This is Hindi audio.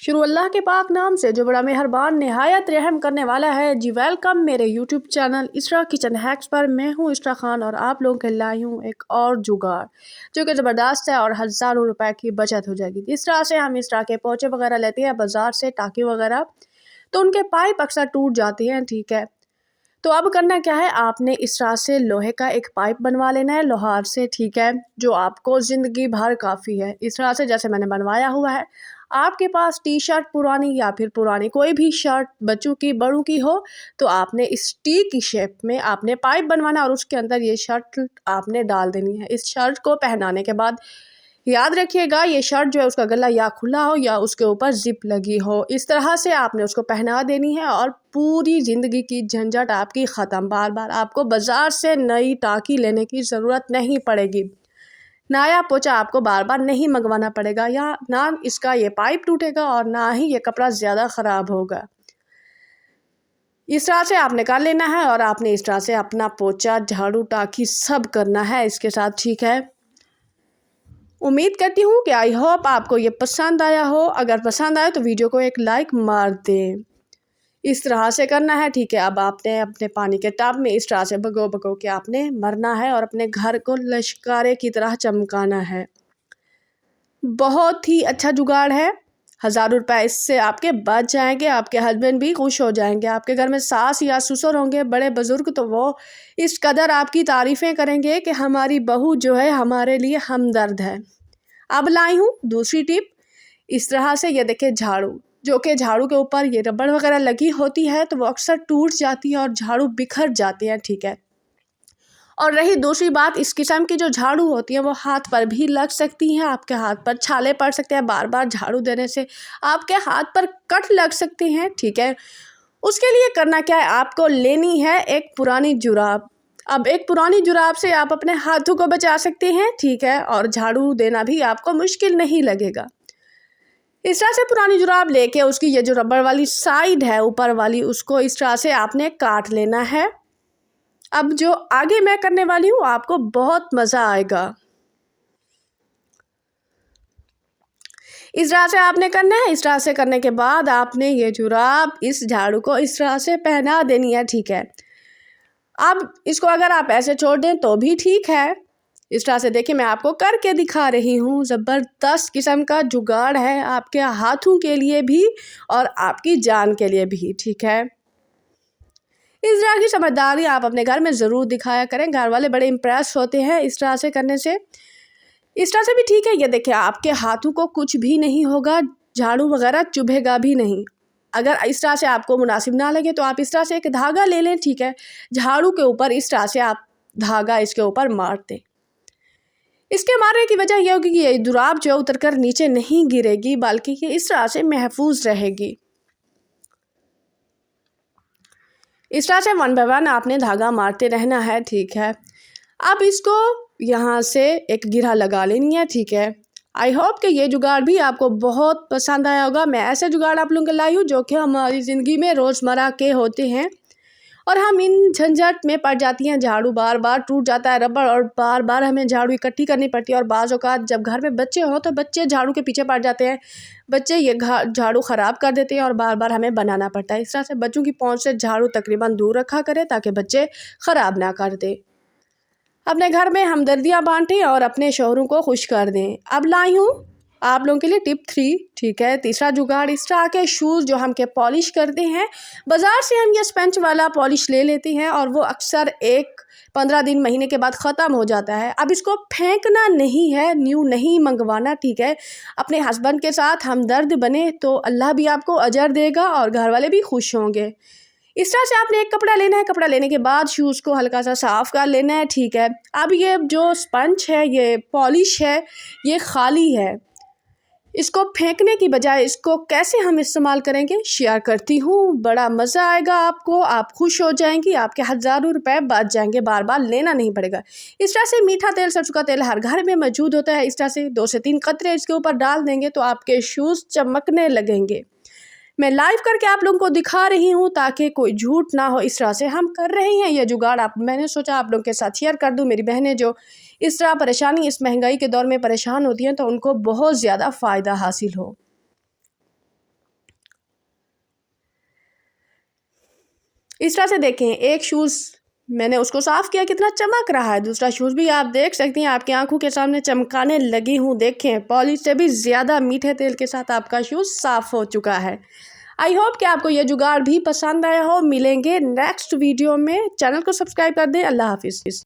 शुरू अल्लाह के पाक नाम से जो बड़ा मेहरबान नहायत रहम करने वाला है। जी वेलकम मेरे यूट्यूब चैनल इसरा किचन हैक्स पर। मैं हूँ इसरा खान और आप लोगों के लाई हूँ एक और जुगाड़ जो कि ज़बरदस्त है और हज़ारों रुपए की बचत हो जाएगी। इस तरह से हम इस तरह के पोचे वगैरह लेते हैं बाज़ार से, टाँकी वगैरह, तो उनके पाइप अक्सर टूट जाती हैं। ठीक है, तो अब करना क्या है, आपने इस तरह से लोहे का एक पाइप बनवा लेना है लोहार से। ठीक है, जो आपको ज़िंदगी भर काफ़ी है। इस तरह से जैसे मैंने बनवाया हुआ है। आपके पास टी शर्ट पुरानी या फिर पुरानी कोई भी शर्ट बच्चों की बड़ों की हो तो आपने इस टी की शेप में आपने पाइप बनवाना और उसके अंदर ये शर्ट आपने डाल देनी है। इस शर्ट को पहनाने के बाद याद रखिएगा ये शर्ट जो है उसका गला या खुला हो या उसके ऊपर जिप लगी हो। इस तरह से आपने उसको पहना देनी है और पूरी ज़िंदगी की झंझट आपकी ख़त्म। बार बार आपको बाज़ार से नई टाँकी लेने की ज़रूरत नहीं पड़ेगी। नया पोछा आपको बार बार नहीं मंगवाना पड़ेगा, या ना इसका ये पाइप टूटेगा और ना ही ये कपड़ा ज़्यादा ख़राब होगा। इस तरह से आपने कर लेना है और आपने इस तरह से अपना पोछा, झाड़ू, टाँकी सब करना है इसके साथ। ठीक है, उम्मीद करती हूँ कि आई होप आपको ये पसंद आया हो। अगर पसंद आए तो वीडियो को एक लाइक मार दें। इस तरह से करना है। ठीक है, अब आपने अपने पानी के टब में इस तरह से भगो भगो के आपने मरना है और अपने घर को लश्कारे की तरह चमकाना है। बहुत ही अच्छा जुगाड़ है। हज़ारों रुपए इससे आपके बच जाएंगे। आपके हस्बैंड भी खुश हो जाएंगे। आपके घर में सास या ससुर होंगे, बड़े बुजुर्ग, तो वो इस कदर आपकी तारीफ़ें करेंगे कि हमारी बहू जो है हमारे लिए हमदर्द है। अब लाई हूँ दूसरी टिप। इस तरह से ये देखिए झाड़ू, जो कि झाड़ू के ऊपर ये रबड़ वगैरह लगी होती है तो वो अक्सर टूट जाती है और झाड़ू बिखर जाते हैं। ठीक है, और रही दूसरी बात, इस किस्म की जो झाड़ू होती है वो हाथ पर भी लग सकती हैं। आपके हाथ पर छाले पड़ सकते हैं। बार बार झाड़ू देने से आपके हाथ पर कट लग सकते हैं। ठीक है, उसके लिए करना क्या है, आपको लेनी है एक पुरानी जुराब। अब एक पुरानी जुराब से आप अपने हाथों को बचा सकते हैं। ठीक है, और झाड़ू देना भी आपको मुश्किल नहीं लगेगा। इस तरह से पुरानी जुराब लेके उसकी ये जो रबड़ वाली साइड है ऊपर वाली, उसको इस तरह से आपने काट लेना है। अब जो आगे मैं करने वाली हूँ आपको बहुत मज़ा आएगा। इस तरह से आपने करना है। इस तरह से करने के बाद आपने ये जुराब इस झाड़ू को इस तरह से पहना देनी है। ठीक है, अब इसको अगर आप ऐसे छोड़ दें तो भी ठीक है। इस तरह से देखिए, मैं आपको करके दिखा रही हूँ। ज़बरदस्त किस्म का जुगाड़ है, आपके हाथों के लिए भी और आपकी जान के लिए भी। ठीक है, इस तरह की समझदारी आप अपने घर में ज़रूर दिखाया करें। घर वाले बड़े इम्प्रेस होते हैं इस तरह से करने से। इस तरह से भी ठीक है। ये देखिए, आपके हाथों को कुछ भी नहीं होगा, झाड़ू वगैरह चुभेगा भी नहीं। अगर इस तरह से आपको मुनासिब ना लगे तो आप इस तरह से एक धागा ले लें। ठीक है, झाड़ू के ऊपर इस तरह से आप धागा इसके ऊपर मार दें। इसके मारने की वजह यह होगी कि ये जुराब जो है उतर कर नीचे नहीं गिरेगी, बल्कि ये इस तरह से महफूज रहेगी। इस तरह से वन बाय वन आपने धागा मारते रहना है। ठीक है, अब इसको यहाँ से एक गिरह लगा लेनी है। ठीक है, आई होप कि ये जुगाड़ भी आपको बहुत पसंद आया होगा। मैं ऐसे जुगाड़ आप लोगों के लाई हूँ जो कि हमारी ज़िंदगी में रोज़मर्रा के होते हैं और हम इन झंझट में पड़ जाती हैं। झाड़ू बार बार टूट जाता है रबड़ और बार बार हमें झाड़ू इकट्ठी करनी पड़ती है। और बाज़ औक़ात जब घर में बच्चे हों तो बच्चे झाड़ू के पीछे पड़ जाते हैं। बच्चे ये झाड़ू ख़राब कर देते हैं और बार बार हमें बनाना पड़ता है। इस तरह से बच्चों की पहुँच से झाड़ू तकरीबन दूर रखा करें ताकि बच्चे ख़राब ना कर दें। अपने घर में हमदर्दियाँ बांटें और अपने शौहरों को खुश कर दें। अब लाई हूँ आप लोगों के लिए टिप 3। ठीक है, तीसरा जुगाड़, इस तरह के शूज़ जो हम के पॉलिश करते हैं, बाज़ार से हम ये स्पंज वाला पॉलिश ले लेते हैं और वो अक्सर 15 दिन, महीने के बाद ख़त्म हो जाता है। अब इसको फेंकना नहीं है, न्यू नहीं मंगवाना। ठीक है, अपने हस्बैंड के साथ हमदर्द बने तो अल्लाह भी आपको अजर देगा और घर वाले भी खुश होंगे। इस तरह से आपने एक कपड़ा लेना है। कपड़ा लेने के बाद शूज़ को हल्का सा साफ़ कर लेना है। ठीक है, अब ये जो स्पंज है, ये पॉलिश है, ये खाली है। इसको फेंकने की बजाय इसको कैसे हम इस्तेमाल करेंगे शेयर करती हूँ। बड़ा मज़ा आएगा आपको, आप खुश हो जाएंगी, आपके हज़ारों रुपए बच जाएंगे, बार बार लेना नहीं पड़ेगा। इस तरह से मीठा तेल, सरसों का तेल हर घर में मौजूद होता है। इस तरह से 2 से 3 कतरे इसके ऊपर डाल देंगे तो आपके शूज़ चमकने लगेंगे। मैं लाइव करके आप लोगों को दिखा रही हूँ ताकि कोई झूठ ना हो। इस तरह से हम कर रहे हैं ये जुगाड़। मैंने सोचा आप लोगों के साथ शेयर कर दूँ। मेरी बहनें जो इस तरह परेशानी, इस महंगाई के दौर में परेशान होती हैं तो उनको बहुत ज़्यादा फ़ायदा हासिल हो। इस तरह से देखें, एक शूज़ मैंने उसको साफ़ किया, कितना चमक रहा है। दूसरा शूज़ भी आप देख सकती हैं, आपकी आंखों के सामने चमकाने लगी हूँ। देखें, पॉलिश से भी ज़्यादा मीठे तेल के साथ आपका शूज़ साफ़ हो चुका है। आई होप कि आपको ये जुगाड़ भी पसंद आया हो। मिलेंगे नेक्स्ट वीडियो में। चैनल को सब्सक्राइब कर दें। अल्लाह हाफिज़।